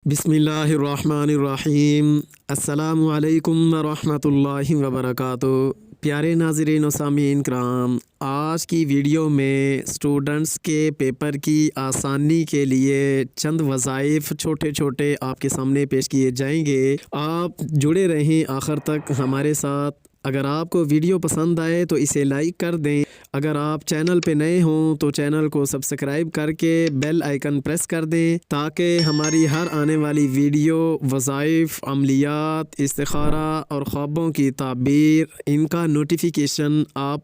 बिस्मिल्लाहिर्रहमानिर्रहीम। अस्सलामु अलैकुम वरहमतुल्लाहि वबरकातुहू। प्यारे नाज़रीन और सामीन कराम, आज की वीडियो में स्टूडेंट्स के पेपर की आसानी के लिए चंद वज़ाइफ छोटे छोटे आपके सामने पेश किए जाएंगे। आप जुड़े रहें आखिर तक हमारे साथ। अगर आपको वीडियो पसंद आए तो इसे लाइक कर दें। अगर आप चैनल पे नए हों तो चैनल को सब्सक्राइब करके बेल आइकन प्रेस कर दें ताकि हमारी हर आने वाली वीडियो वज़ाइफ, अमलियात, इस्तिखारा और ख्वाबों की ताबीर, इनका नोटिफिकेशन आप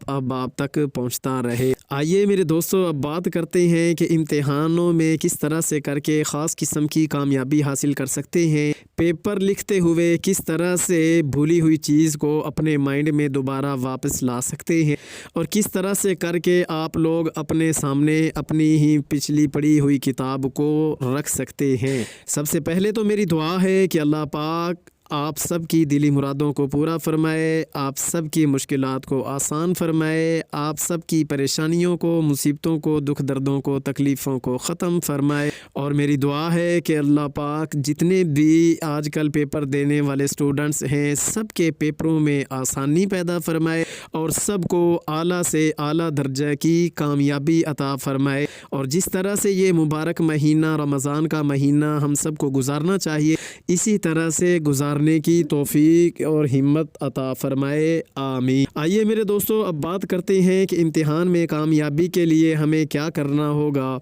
तक पहुंचता रहे। आइए मेरे दोस्तों, अब बात करते हैं कि इम्तिहानों में किस तरह से करके ख़ास किस्म की कामयाबी हासिल कर सकते हैं। पेपर लिखते हुए किस तरह से भूली हुई चीज़ को अपने माइंड में दोबारा वापस ला सकते हैं और किस तरह से करके आप लोग अपने सामने अपनी ही पिछली पढ़ी हुई किताब को रख सकते हैं। सबसे पहले तो मेरी दुआ है कि अल्लाह पाक आप सब की दिली मुरादों को पूरा फरमाए, आप सब की मुश्किलात को आसान फरमाए, आप सब की परेशानियों को, मुसीबतों को, दुख दर्दों को, तकलीफ़ों को ख़त्म फरमाए। और मेरी दुआ है कि अल्लाह पाक जितने भी आजकल पेपर देने वाले स्टूडेंट्स हैं सब के पेपरों में आसानी पैदा फरमाए और सबको आला से आला दर्जा की कामयाबी अता फरमाए। और जिस तरह से ये मुबारक महीना रमज़ान का महीना हम सबको गुजारना चाहिए, इसी तरह से गुजारने की तौफीक और हिम्मत अता फरमाए, आमीन। आइए मेरे दोस्तों, अब बात करते हैं कि इम्तिहान में कामयाबी के लिए हमें क्या करना होगा।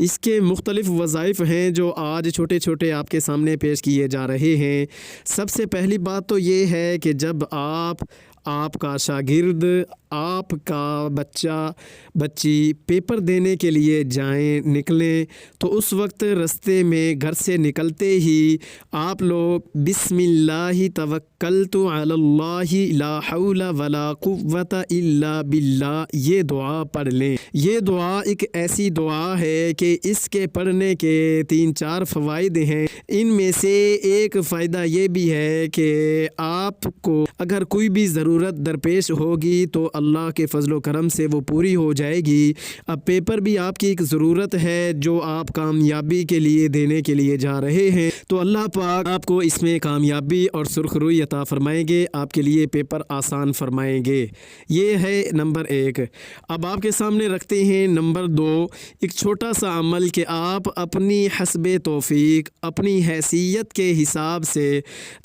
इसके मुख्तलिफ वज़ाइफ हैं जो आज छोटे छोटे आपके सामने पेश किए जा रहे हैं। सबसे पहली बात तो ये है कि जब आपका शागिर्द, आपका बच्ची पेपर देने के लिए निकलें तो उस वक्त रास्ते में घर से निकलते ही आप लोग बिस्मिल्लाहि तवक्कलतु अलल्लाहि ला हौला वला कुव्वता इल्ला बिल्लाह ये दुआ पढ़ लें। ये दुआ एक ऐसी दुआ है कि इसके पढ़ने के 3-4 फ़वाइद हैं। इनमें से एक फ़ायदा ये भी है कि आपको अगर कोई भी ज़रूरत दरपेश होगी तो अल्लाह के फजलो करम से वो पूरी हो जाएगी। अब पेपर भी आपकी एक ज़रूरत है जो आप कामयाबी के लिए देने के लिए जा रहे हैं, तो अल्लाह पाक आपको इसमें कामयाबी और सुरखरुई अता फरमाएंगे, आपके लिए पेपर आसान फरमाएंगे। ये है नंबर 1। अब आपके सामने रखते हैं नंबर 2, एक छोटा सा अमल कि आप अपनी हस्बे तौफीक, अपनी हैसियत के हिसाब से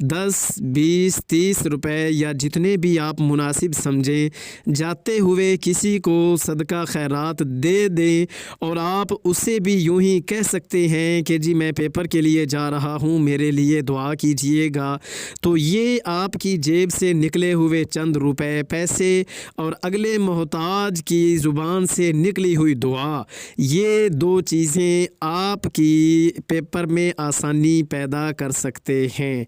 10, 20, 30 रुपए या जितने भी आप मुनासिब समझें, जाते हुए किसी को सदका खैरात दे दें। और आप उससे भी यूं ही कह सकते हैं कि जी मैं पेपर के लिए जा रहा हूं, मेरे लिए दुआ कीजिएगा। तो ये आपकी जेब से निकले हुए चंद रुपए, पैसे और अगले मोहताज की ज़ुबान से निकली हुई दुआ, ये 2 चीज़ें आपकी पेपर में आसानी पैदा कर सकते हैं।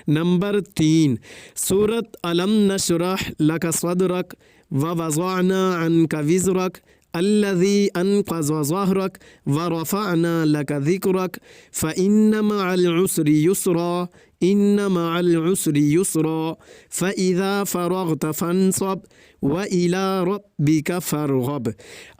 नंबर 3, सूरत अलम नशरह लक सदरक व वज़अना अन्का विज़रक अल्लज़ी अनक़ज़ ज़हरक व रफ़अना लक ज़िक्रक फ़इन्न मअल उसरि युस्रा इन्न मअल उसरि युस्रा फ़इज़ा फ़रग़त फ़ंसब व इला रब्बिक फ़रग़ब।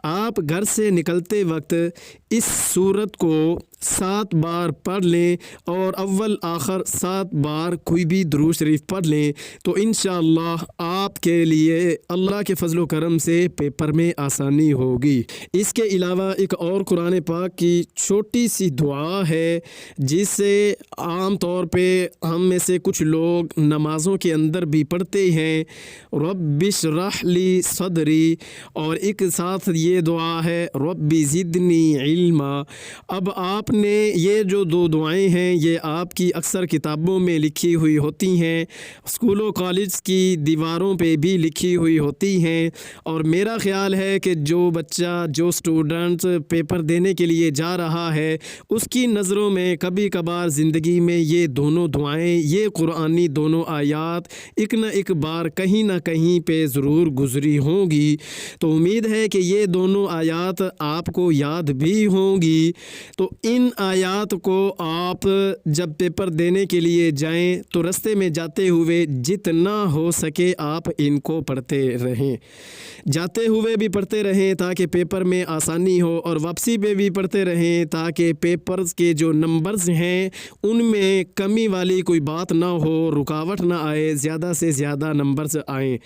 आप घर से निकलते वक्त इस सूरत को 7 बार पढ़ लें और अव्वल आखिर 7 बार कोई भी दुरूद शरीफ पढ़ लें तो इंशाअल्लाह आपके लिए अल्लाह के फजलो करम से पेपर में आसानी होगी। इसके अलावा एक और कुरान पाक की छोटी सी दुआ है जिसे आम तौर पे हम में से कुछ लोग नमाज़ों के अंदर भी पढ़ते हैं, रब्बि इश्रह ली सदरी, और एक साथ ये दुआ है रब्बि ज़िदनी इल्मा। अब आपने ये जो 2 दुआएं हैं ये आपकी अक्सर किताबों में लिखी हुई होती हैं, स्कूलों कॉलेज की दीवारों पे भी लिखी हुई होती हैं। और मेरा ख़्याल है कि जो बच्चा, जो स्टूडेंट पेपर देने के लिए जा रहा है उसकी नज़रों में कभी कभार ज़िंदगी में ये दोनों दुआएं दुआएं, ये कुरानी दोनों आयात एक न एक बार कहीं ना कहीं पे ज़रूर गुज़री होंगी। तो उम्मीद है कि ये दोनों आयात आपको याद भी होंगी। तो इन आयात को आप जब पेपर देने के लिए जाएं तो रास्ते में जाते हुए जितना हो सके आप इनको पढ़ते रहें, जाते हुए भी पढ़ते रहें ताकि पेपर में आसानी हो, और वापसी पे भी पढ़ते रहें ताकि पेपर्स के जो नंबर्स हैं उनमें कमी वाली कोई बात ना हो, रुकावट ना आए, ज़्यादा से ज़्यादा नंबर्स आएँ।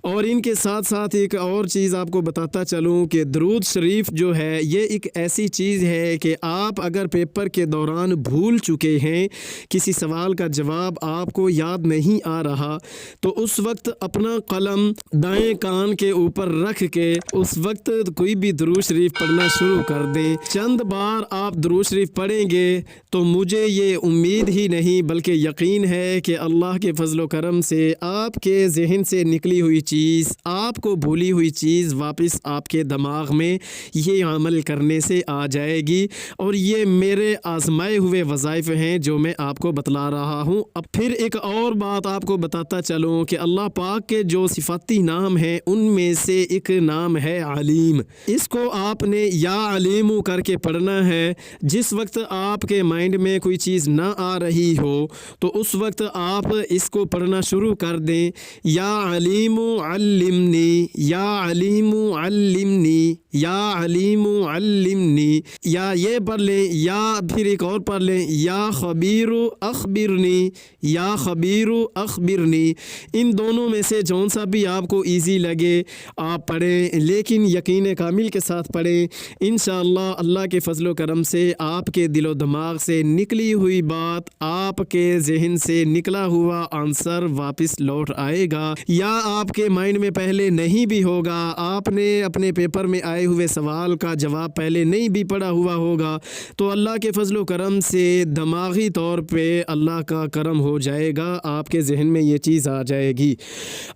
और इनके साथ साथ एक और चीज़ आपको बताता चलूँ कि दरूद शरीफ जो है ये एक ऐसी चीज़ है कि आप अगर पेपर के दौरान भूल चुके हैं, किसी सवाल का जवाब आपको याद नहीं आ रहा, तो उस वक्त अपना कलम दाएं कान के ऊपर रख के उस वक्त कोई भी दरूद शरीफ पढ़ना शुरू कर दें। चंद बार आप दरूद शरीफ पढ़ेंगे तो मुझे ये उम्मीद ही नहीं बल्कि यकीन है कि अल्लाह के फजल व करम से आपके जहन से निकली हुई चीज़, आपको भूली हुई चीज़ वापस आपके दिमाग में ये अमल करने से आ जाएगी। और ये मेरे आजमाए हुए वज़ाइफ हैं जो मैं आपको बतला रहा हूँ। अब फिर एक और बात आपको बताता चलूँ कि अल्लाह पाक के जो सिफाती नाम हैं उनमें से एक नाम है अलीम। इसको आपने या अलीमु करके पढ़ना है। जिस वक्त आपके माइंड में कोई चीज़ ना आ रही हो तो उस वक्त आप इसको पढ़ना शुरू कर दें, या अलीमु अल्लिमनी, या अलीमु अल्लिमनी, या अलीमु अल्लिमनी, या ये पढ़ लें, या फिर एक और पढ़ लें, या खबीरु अखबिरनी, या खबीरु अखबिरनी। इन दोनों में से जौन सा भी आपको इजी लगे आप पढ़ें, लेकिन यकीन कामिल के साथ पढ़ें। इंशाअल्लाह अल्लाह के फजल करम से आपके दिलो दिमाग से निकली हुई बात, आपके जहन से निकला हुआ आंसर वापस लौट आएगा, या आपके माइंड में पहले नहीं भी होगा, आपने अपने पेपर में आए हुए सवाल का जवाब पहले नहीं भी पढ़ा हुआ होगा, तो अल्लाह के फजल करम से दिमागी तौर पे अल्लाह का करम हो जाएगा, आपके जहन में ये चीज़ आ जाएगी।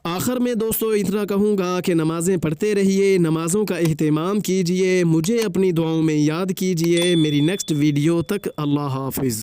आखिर में दोस्तों इतना कहूँगा कि नमाज़ें पढ़ते रहिए, नमाज़ों का एहतमाम कीजिए, मुझे अपनी दुआओं में याद कीजिए। मेरी नेक्स्ट वीडियो तक अल्लाह हाफिज़।